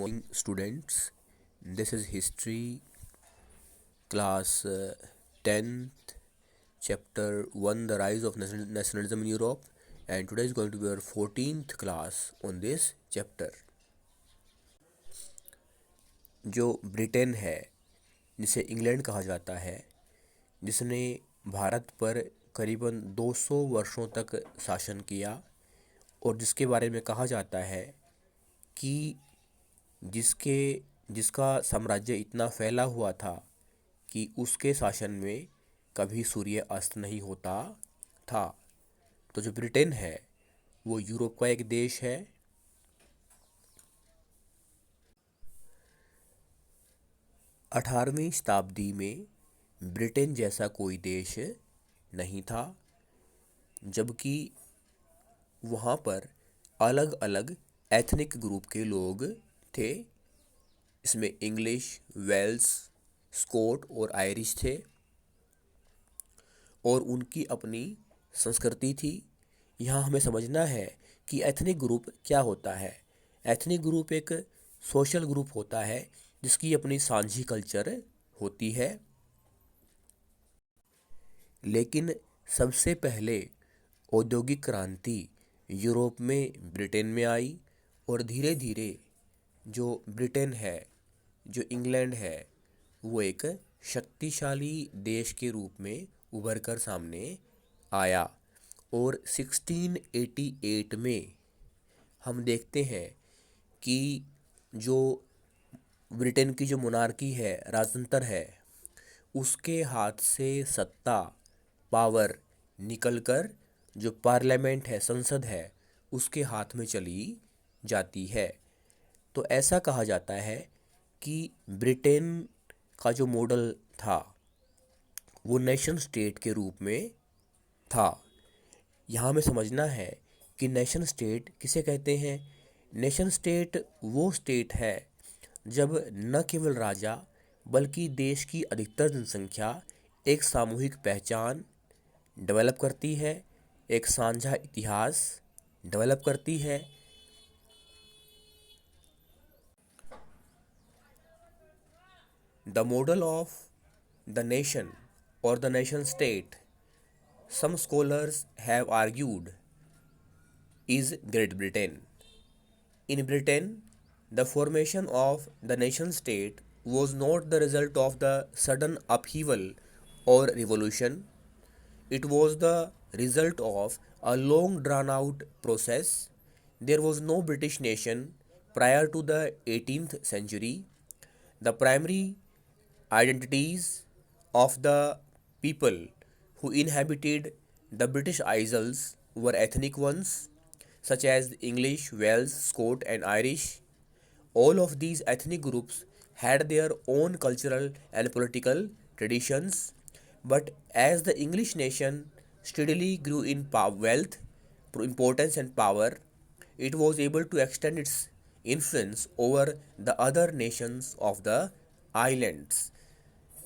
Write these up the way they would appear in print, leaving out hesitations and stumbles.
Morning, students. This is history class 10th, chapter 1, The Rise of Nationalism in Europe, and today is going to be our 14th class on this chapter. जो Britain है, जिसे England कहा जाता है, जिसने भारत पर करीबन 200 वर्षों तक शासन किया और जिसके बारे में कहा जाता है कि जिसके जिसका साम्राज्य इतना फैला हुआ था कि उसके शासन में कभी सूर्य अस्त नहीं होता था। तो जो ब्रिटेन है वो यूरोप का एक देश है। 18वीं शताब्दी में ब्रिटेन जैसा कोई देश नहीं था, जबकि वहाँ पर अलग अलग एथनिक ग्रुप के लोग थे। इसमें इंग्लिश, वेल्स, स्कॉट और आयरिश थे और उनकी अपनी संस्कृति थी। यहाँ हमें समझना है कि एथनिक ग्रुप क्या होता है। एथनिक ग्रुप एक सोशल ग्रुप होता है जिसकी अपनी सांझी कल्चर होती है। लेकिन सबसे पहले औद्योगिक क्रांति यूरोप में ब्रिटेन में आई और धीरे धीरे जो ब्रिटेन है, जो इंग्लैंड है, वो एक शक्तिशाली देश के रूप में उभर कर सामने आया। और 1688 में हम देखते हैं कि जो ब्रिटेन की जो मोनार्की है, राजतंत्र है, उसके हाथ से सत्ता, पावर निकलकर जो पार्लियामेंट है, संसद है, उसके हाथ में चली जाती है। तो ऐसा कहा जाता है कि ब्रिटेन का जो मॉडल था वो नेशन स्टेट के रूप में था। यहाँ हमें समझना है कि नेशन स्टेट किसे कहते हैं। नेशन स्टेट वो स्टेट है जब न केवल राजा बल्कि देश की अधिकतर जनसंख्या एक सामूहिक पहचान डेवलप करती है, एक साझा इतिहास डेवलप करती है। The model of the nation or the nation state, some scholars have argued, is Great Britain. In Britain, the formation of the nation state was not the result of the sudden upheaval or revolution. It was the result of a long drawn out process. There was no British nation prior to the 18th century. The primary identities of the people who inhabited the British Isles were ethnic ones, such as English, Welsh, Scot, and Irish. All of these ethnic groups had their own cultural and political traditions, but as the English nation steadily grew in wealth, importance, and power, it was able to extend its influence over the other nations of the islands.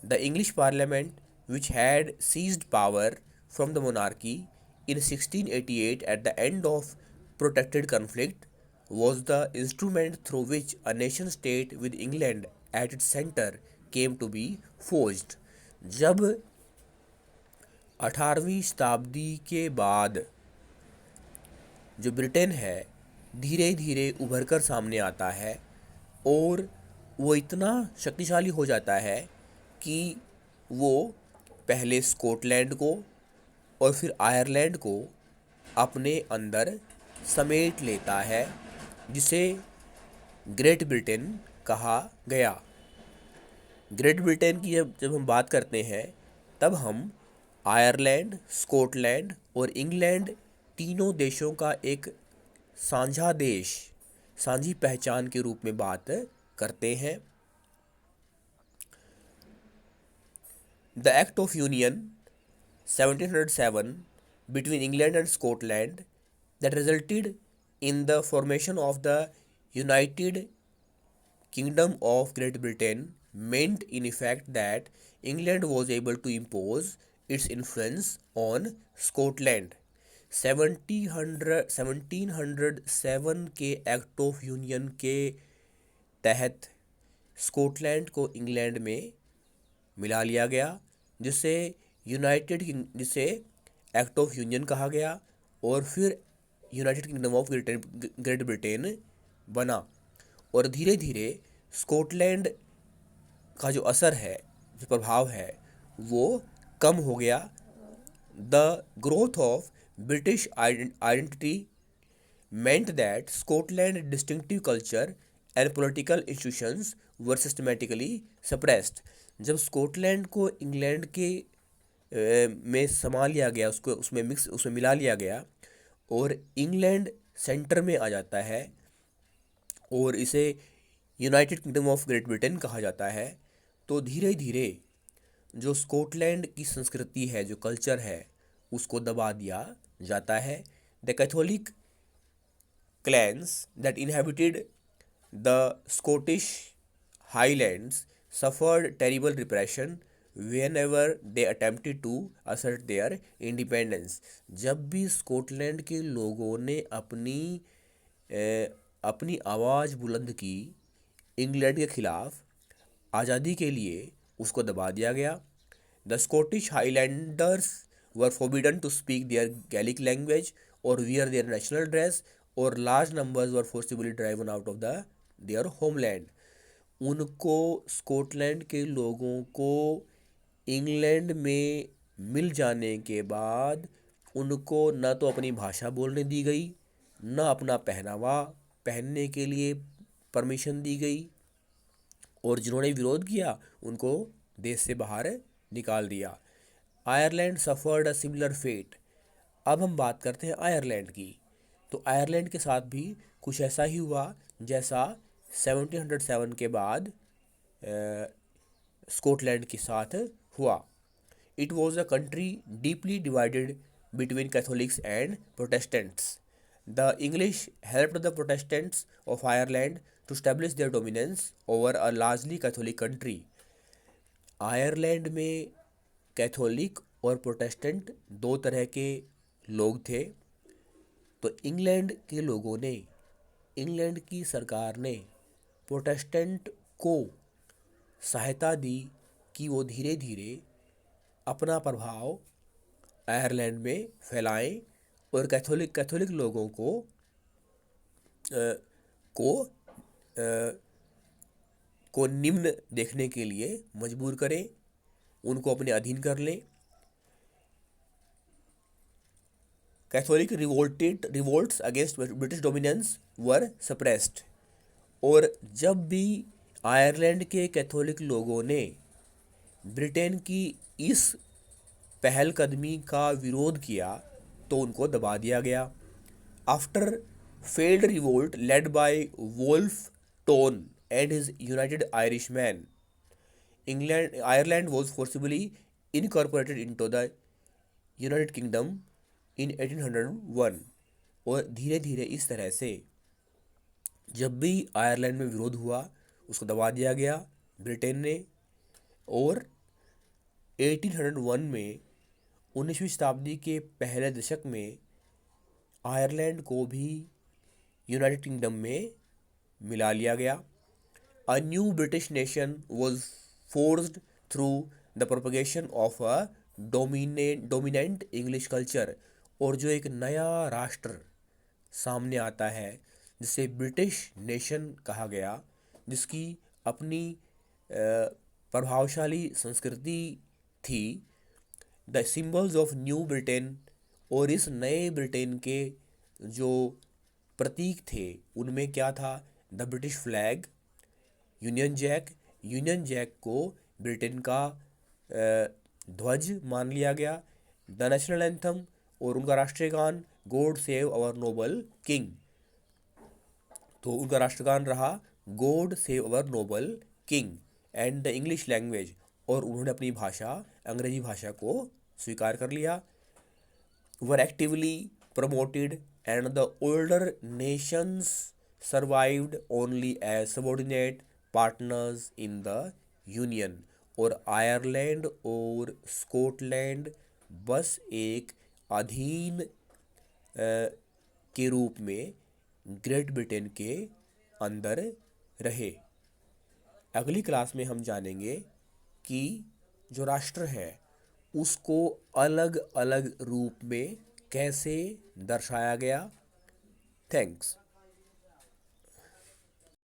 The English Parliament, which had seized power from the monarchy in 1688 at the end of protracted conflict, was the instrument through which a nation state with England at its center came to be forged. जब 18वीं शताब्दी के बाद जो Britain है धीरे धीरे उभर कर सामने आता है और वो इतना शक्तिशाली हो जाता है कि वो पहले स्कॉटलैंड को और फिर आयरलैंड को अपने अंदर समेट लेता है, जिसे ग्रेट ब्रिटेन कहा गया। ग्रेट ब्रिटेन की जब हम बात करते हैं तब हम आयरलैंड, स्कॉटलैंड और इंग्लैंड तीनों देशों का एक साझा देश, साझी पहचान के रूप में बात करते हैं। The Act of Union 1707 between England and Scotland that resulted in the formation of the United Kingdom of Great Britain meant in effect that England was able to impose its influence on Scotland. 1707 के act of union के तहत Scotland को England में मिला लिया गया, जिसे act of union कहा गया, और फिर United kingdom of great Britain बना। और धीरे धीरे स्कॉटलैंड का जो असर है, जो प्रभाव है, वो कम हो गया। The growth of British identity meant that Scotland's distinctive culture and political institutions were systematically suppressed। जब स्कॉटलैंड को इंग्लैंड के में समा लिया गया, उसमें मिला लिया गया और इंग्लैंड सेंटर में आ जाता है और इसे United kingdom of great Britain कहा जाता है, तो धीरे धीरे जो स्कॉटलैंड की संस्कृति है, जो कल्चर है, उसको दबा दिया जाता है। The Catholic clans that inhabited the Scottish Highlands suffered terrible repression whenever they attempted to assert their independence। जब भी स्कॉटलैंड के लोगों ने अपनी आवाज़ बुलंद की इंग्लैंड के खिलाफ आज़ादी के लिए, उसको दबा दिया गया। The Scottish highlanders were forbidden to speak their Gaelic language और वियर देयर नेशनल ड्रेस, और large numbers were forcibly driven out of their homeland. उनको, स्कॉटलैंड के लोगों को इंग्लैंड में मिल जाने के बाद उनको न तो अपनी भाषा बोलने दी गई, न अपना पहनावा पहनने के लिए परमिशन दी गई, और जिन्होंने विरोध किया उनको देश से बाहर निकाल दिया। Ireland suffered a similar fate. अब हम बात करते हैं आयरलैंड की। तो आयरलैंड के साथ भी कुछ ऐसा ही हुआ जैसा 1707 के बाद स्कॉटलैंड के साथ हुआ। It was a country deeply divided between Catholics and Protestants. The English helped the Protestants of Ireland to establish their dominance over a largely Catholic country. Ireland में कैथोलिक और प्रोटेस्टेंट दो तरह के लोग थे। तो इंग्लैंड के लोगों ने, इंग्लैंड की सरकार ने प्रोटेस्टेंट को सहायता दी कि वो धीरे धीरे अपना प्रभाव आयरलैंड में फैलाएं और कैथोलिक लोगों अ, को को निम्न देखने के लिए मजबूर करें, उनको अपने अधीन कर लें। Catholic revolts against British dominance were suppressed. और जब भी आयरलैंड के कैथोलिक लोगों ने ब्रिटेन की इस पहलकदमी का विरोध किया तो उनको दबा दिया गया। After failed revolt led by Wolfe Tone and his United Irishmen, Ireland was forcibly incorporated into the United Kingdom in 1801। और धीरे धीरे इस तरह से जब भी आयरलैंड में विरोध हुआ उसको दबा दिया गया ब्रिटेन ने। और 1801 में, 19वीं शताब्दी के पहले दशक में, आयरलैंड को भी यूनाइटेड किंगडम में मिला लिया गया। A new British nation was forced through the propagation of a dominant English culture. और जो एक नया राष्ट्र सामने आता है जिसे ब्रिटिश नेशन कहा गया, जिसकी अपनी प्रभावशाली संस्कृति थी, the symbols of new Britain. और इस नए ब्रिटेन के जो प्रतीक थे उनमें क्या था? The British flag, Union Jack को ब्रिटेन का ध्वज मान लिया गया। द नेशनल एंथम और उनका राष्ट्रीय गान, God save our Nobel king. तो उनका राष्ट्रगान रहा God save our Nobel king. And the English language, और उन्होंने अपनी भाषा, अंग्रेजी भाषा को स्वीकार कर लिया। Were actively promoted and the older nations survived only as subordinate partners in the union. और आयरलैंड और स्कॉटलैंड बस एक अधीन के रूप में ग्रेट ब्रिटेन के अंदर रहे। अगली क्लास में हम जानेंगे कि जो राष्ट्र है उसको अलग अलग रूप में कैसे दर्शाया गया। थैंक्स।